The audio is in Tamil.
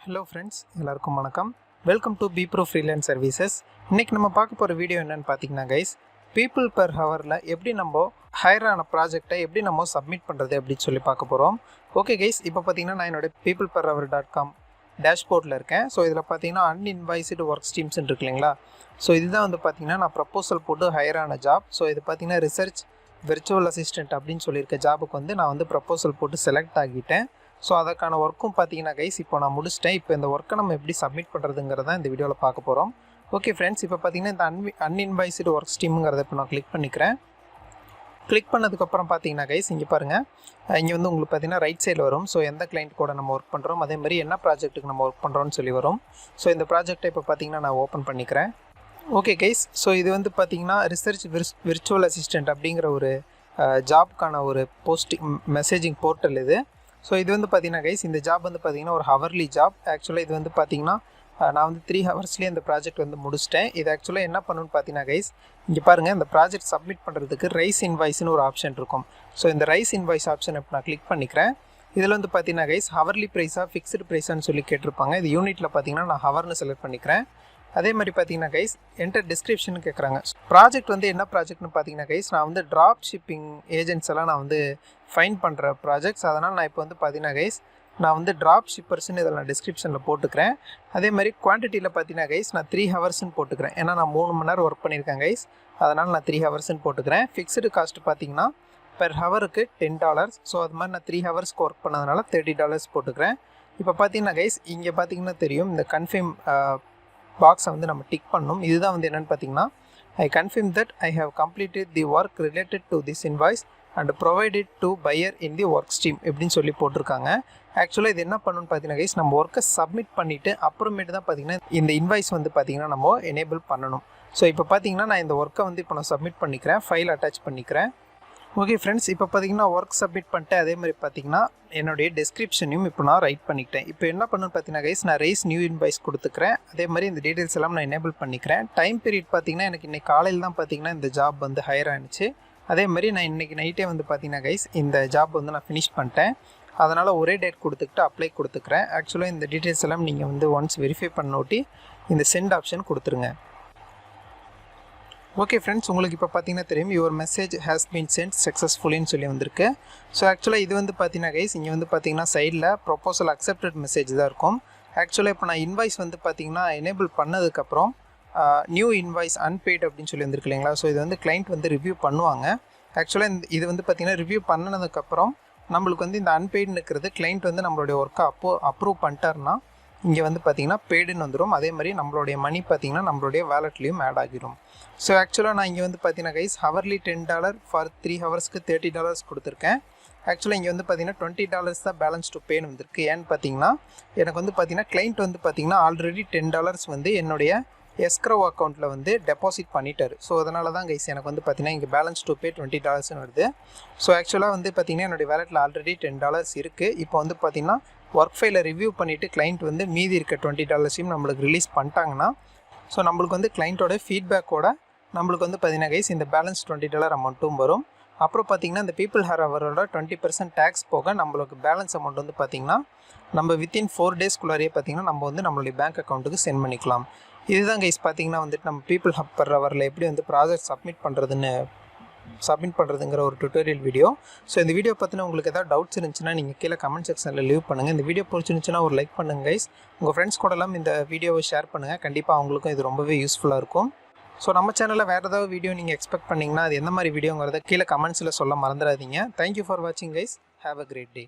Hello friends, எல்லாருக்கும் வணக்கம். Welcome to BeProFreelanceServices. இன்னைக்கு நம்ம பார்க்க போற வீடியோ என்னன்னு பாத்தீங்கன்னா guys, PeoplePerHourல எப்படி நம்ம ஹையர் ஆன ப்ராஜெக்ட்டை எப்படி நம்ம சப்மிட் பண்றது அப்படினு சொல்லி பார்க்க போறோம். ஓகே guys, இப்போ பாத்தீங்கன்னா நான் என்னோட PeoplePerHour.com டேஷ்போர்ட்ல இருக்கேன். சோ இதுல பாத்தீங்கன்னா uninvoiced work streams இருக்குங்களா? சோ இதுதான் வந்து பாத்தீங்கன்னா நான் ப்ரொபோசல் போட்டு ஹையர் ஆன ஜாப். சோ இது பாத்தீங்கன்னா ரிசர்ச் virtual assistant அப்படினு சொல்லிருக்க ஜாபுக்கு வந்து நான் வந்து ப்ரொபோசல் போட்டு செலக்ட் ஆகிட்டேன். ஸோ அதுக்கான ஒர்க்கும் பார்த்தீங்கன்னா கைஸ் இப்போ நான் முடிச்சிட்டேன். இப்போ இந்த ஒர்க்கை நம்ம எப்படி சப்மிட் பண்ணுறதுங்கிறத இந்த வீடியோவில் பார்க்க போகிறோம். ஓகே ஃப்ரெண்ட்ஸ், இப்போ பார்த்தீங்கன்னா இந்த அன்இன்வைஸ்டு ஒர்க் ஸ்ட்ரீமுங்கிறத இப்போ நான் கிளிக் பண்ணிக்கிறேன். கிளிக் பண்ணதுக்கப்புறம் பார்த்தீங்கன்னா கைஸ் இங்கே பாருங்கள், இங்கே வந்து உங்களுக்கு பார்த்தீங்கன்னா ரைட் சைடில் வரும். ஸோ எந்த கிளைண்ட் கூட நம்ம ஒர்க் பண்ணுறோம், அதே மாதிரி என்ன ப்ராஜெக்ட்டுக்கு நம்ம ஒர்க் பண்ணுறோம்னு சொல்லி வரும். ஸோ இந்த ப்ராஜெக்டை இப்போ பார்த்தீங்கன்னா நான் ஓப்பன் பண்ணிக்கிறேன். ஓகே கைஸ், ஸோ இது வந்து பார்த்தீங்கன்னா ரிசர்ச் விர்ச்சுவல் அசிஸ்டண்ட் அப்படிங்கிற ஒரு ஜாப்க்கான ஒரு மெசேஜிங் போர்ட்டல் இது. ஸோ இது வந்து பார்த்தீங்கன்னா கைஸ் இந்த ஜாப் வந்து பார்த்தீங்கன்னா ஒரு ஹவர்லி ஜாப். ஆக்சுவலாக இது வந்து பார்த்தீங்கன்னா நான் வந்து 3 ஹவர்ஸ்லேயே இந்த ப்ராஜெக்ட் வந்து முடிச்சிட்டேன். இது ஆக்சுவலாக என்ன பண்ணணும்னு பார்த்தீங்கன்னா கைஸ் இங்கே பாருங்கள், இந்த ப்ராஜெக்ட் சப்மிட் பண்ணுறதுக்கு ரைஸ் இன்வாய்ஸ்னு ஒரு ஆப்ஷன் இருக்கும். ஸோ இந்த ரைஸ் இன்வாய்ஸ் ஆப்ஷன் இப்போ நான் கிளிக் பண்ணிக்கிறேன். இதில் வந்து பார்த்தீங்கன்னா கைஸ் ஹவர்லி ப்ரைஸாக ஃபிக்ஸ்டு ப்ரைஸான்னு சொல்லி கேட்டிருப்பாங்க. இது யூனிட்டில் பார்த்தீங்கன்னா நான் ஹவர்னு செலக்ட் பண்ணிக்கிறேன். அதே மாதிரி பார்த்தீங்கன்னா கைஸ் என்டர் டிஸ்கிரிப்ஷன் கேட்குறாங்க. ப்ராஜெக்ட் வந்து என்ன ப்ராஜெக்ட்னு பார்த்தீங்கன்னா கைஸ் நான் வந்து ட்ராப் ஷிப்பிங் ஏஜென்ட்ஸ் எல்லாம் நான் வந்து ஃபைன் பண்ணுற ப்ராஜெக்ட்ஸ். அதனால் நான் இப்போ வந்து பார்த்தீங்கன்னா கைஸ் நான் வந்து ட்ராப் ஷிப்பர்ஸ்னு இதில் நான் டிஸ்கிரிப்ஷனில் போட்டுக்கிறேன். அதே மாதிரி குவான்டிட்டியில் பார்த்தீங்கன்னா கைஸ் நான் 3 ஹவர்ஸ்னு போட்டுக்கிறேன். ஏன்னா நான் 3 மணி நேரம் ஒர்க் பண்ணியிருக்கேன் கைஸ், அதனால் நான் 3 ஹவர்ஸ்னு போட்டுக்கிறேன். ஃபிக்ஸ்டு காஸ்ட் பார்த்தீங்கன்னா பெர் ஹவருக்கு $10. ஸோ அது மாதிரி நான் 3 ஹவர்ஸ்க்கு ஒர்க் பண்ணதுனால $30 போட்டுக்கிறேன். இப்போ பார்த்தீங்கன்னா கைஸ் இங்கே பார்த்தீங்கன்னா தெரியும், இந்த கன்ஃபார்ம் பாக்ஸை வந்து நம்ம டிக் பண்ணணும். இதுதான் வந்து என்னென்னு பார்த்தீங்கன்னா I confirm that I have completed the work related to this invoice and provided to buyer in the work stream எப்படின்னு சொல்லி போட்டிருக்காங்க. ஆக்சுவலாக இது என்ன பண்ணணும்னு பார்த்தீங்கன்னா கைஸ் நம்ம ஒர்க்கை சப்மிட் பண்ணிவிட்டு அப்புறமேட்டு தான் பார்த்தீங்கன்னா இந்த இன்வாய்ஸ் வந்து பார்த்தீங்கன்னா நம்ம எனேபிள் பண்ணணும். ஸோ இப்போ பார்த்தீங்கன்னா நான் இந்த ஒர்க்கை வந்து இப்போ நான் சப்மிட் பண்ணிக்கிறேன், ஃபைல் அட்டாச் பண்ணிக்கிறேன். ஓகே ஃப்ரெண்ட்ஸ், இப்போ பார்த்தீங்கன்னா ஒர்க் சப்மிட் பண்ணிட்டு அதே மாதிரி பார்த்தீங்கன்னா என்னுடைய டெஸ்கிரிப்ஷனையும் இப்போ நான் ரைட் பண்ணிக்கிட்டேன். இப்போ என்ன பண்ணணும்னு பார்த்தீங்கன்னா கைஸ் நான் ரைஸ் நியூ இன்வாய்ஸ் கொடுத்துக்கிறேன். அதே மாதிரி இந்த டீட்டெயில்ஸ் எல்லாம் நான் எனேபிள் பண்ணிக்கிறேன். டைம் பீரியட் பார்த்தீங்கன்னா எனக்கு இன்றைக்கி காலையில் தான் பார்த்தீங்கன்னா இந்த ஜாப் வந்து ஹையர் ஆனிச்சு. அதே மாதிரி நான் இன்றைக்கி நைட்டே வந்து பார்த்தீங்கன்னா கைஸ் இந்த ஜாப் வந்து நான் ஃபினிஷ் பண்ணிட்டேன். அதனால் ஒரே டேட் கொடுத்துக்கிட்டு அப்ளை கொடுத்துக்கிறேன். ஆக்சுவலாக இந்த டீட்டெயில்ஸ் எல்லாம் நீங்கள் வந்து ஒன்ஸ் வெரிஃபை பண்ணோட்டி இந்த சென்ட் ஆப்ஷன் கொடுத்துருங்க. ஓகே ஃப்ரெண்ட்ஸ், உங்களுக்கு இப்போ பார்த்தீங்கன்னா தெரியும் your message has been sent சக்ஸஸ்ஃபுல்லின்னு சொல்லி வந்திருக்கு. ஸோ ஆக்சுவலாக இது வந்து பார்த்தீங்கன்னா கைஸ் இங்கே வந்து பார்த்தீங்கன்னா சைடில் ப்ரொபோசல் அக்செப்டட் மெசேஜ் தான் இருக்கும். ஆக்சுவலாக இப்போ நான் இன்வாய்ஸ் வந்து பார்த்தீங்கன்னா எனேபிள் பண்ணதுக்கப்புறம் நியூ இன்வாய்ஸ் அன்பெய்ட் அப்படின்னு சொல்லி வந்திருக்கு இல்லைங்களா? ஸோ இது வந்து கிளைண்ட் வந்து ரிவ்யூ பண்ணுவாங்க. ஆக்சுவலாக இது வந்து பார்த்தீங்கன்னா ரிவ்யூ பண்ணினதுக்கப்புறம் நம்மளுக்கு வந்து இந்த அன்பெய்டுன்னு இருக்கிறது கிளைண்ட் வந்து நம்மளுடைய ஒர்க்கை அப்ரூவ் பண்ணிட்டாருன்னா இங்கே வந்து பார்த்தீங்கன்னா பெய்டுன்னு வந்துடும். அதே மாதிரி நம்மளுடைய மணி பார்த்தீங்கன்னா நம்மளுடைய வேலட்லேயும் ஆட் ஆகிடும். ஸோ ஆக்சுவலாக நான் இங்கே வந்து பார்த்தீங்கன்னா கைஸ் ஹவர்லி $10 ஃபார் 3 ஹவர்ஸ்க்கு $30 கொடுத்துருக்கேன். ஆக்சுவலாக இங்கே வந்து பார்த்தீங்கன்னா $20 தான் பேலன்ஸ் டு பேன்னு வந்திருக்கு. ஏன்னு பார்த்தீங்கன்னா எனக்கு வந்து பார்த்தீங்கன்னா கிளைண்ட் வந்து பார்த்தீங்கன்னா ஆல்ரெடி $10 வந்து என்னுடைய எஸ்க்ரோ அக்கௌண்ட்டில் வந்து டெபாசிட் பண்ணிட்டார். ஸோ அதனால தான் கைஸ் எனக்கு வந்து பார்த்தீங்கன்னா இங்கே பேலன்ஸ் டு பே $20 வருது. ஸோ ஆக்சுவலாக வந்து பார்த்தீங்கன்னா என்னுடைய வேலட்டில் ஆல்ரெடி $10 இருக்குது. இப்போ வந்து பார்த்தீங்கன்னா ஒர்க் ஃபைலை ரிவ்யூ பண்ணிவிட்டு கிளைண்ட் வந்து மீதி இருக்க $20 நம்மளுக்கு ரிலீஸ் பண்ணிட்டாங்கன்னா ஸோ நம்மளுக்கு வந்து கிளைண்ட்டோட ஃபீட்பேக்கோட நம்மளுக்கு வந்து பார்த்தீங்கன்னா கைஸ் இந்த பேலன்ஸ் $20 அமௌண்ட்டும் வரும். அப்புறம் பார்த்தீங்கன்னா இந்த PeoplePerHourஓட 20% டேக்ஸ் போக நம்மளுக்கு பேலன்ஸ் அமௌண்ட் வந்து பார்த்தீங்கன்னா நம்ம வித்தின் 4 டேஸ்க்குள்ளாரியே பார்த்தீங்கன்னா நம்ம வந்து நம்மளுடைய பேங்க் அக்கௌண்ட்டுக்கு சென்ட் பண்ணிக்கலாம். இதுதான் கைஸ் பார்த்தீங்கன்னா வந்துட்டு நம்ம PeoplePerHourல எப்படி வந்து ப்ராஜெக்ட் சப்மிட் பண்ணுறதுங்கிற ஒரு டுட்டோரியல் வீடியோ. ஸோ இந்த வீடியோ பற்றின உங்களுக்கு ஏதாவது டவுட்ஸ் இருந்துச்சுன்னா நீங்கள் கீழே கமெண்ட் செக்ஷனில் லீவ் பண்ணுங்கள். இந்த வீடியோ பிடிச்சிருந்துச்சுன்னா ஒரு லைக் பண்ணுங்கள் கைஸ். உங்கள் ஃப்ரெண்ட்ஸ் கூடலாம் இந்த வீடியோவை ஷேர் பண்ணுங்கள். கண்டிப்பாக அவங்களுக்கும் இது ரொம்பவே யூஸ்ஃபுல்லாக இருக்கும். ஸோ நம்ம சேனலில் வேறு ஏதாவது வீடியோ நீங்கள் எக்ஸ்பெக்ட் பண்ணிங்கன்னா அது எந்த மாதிரி வீடியோங்கிறத கீழே கமெண்ட்ஸில் சொல்ல மறந்துடாதீங்க. தேங்க்யூ ஃபார் வாட்சிங் guys. Have a great day.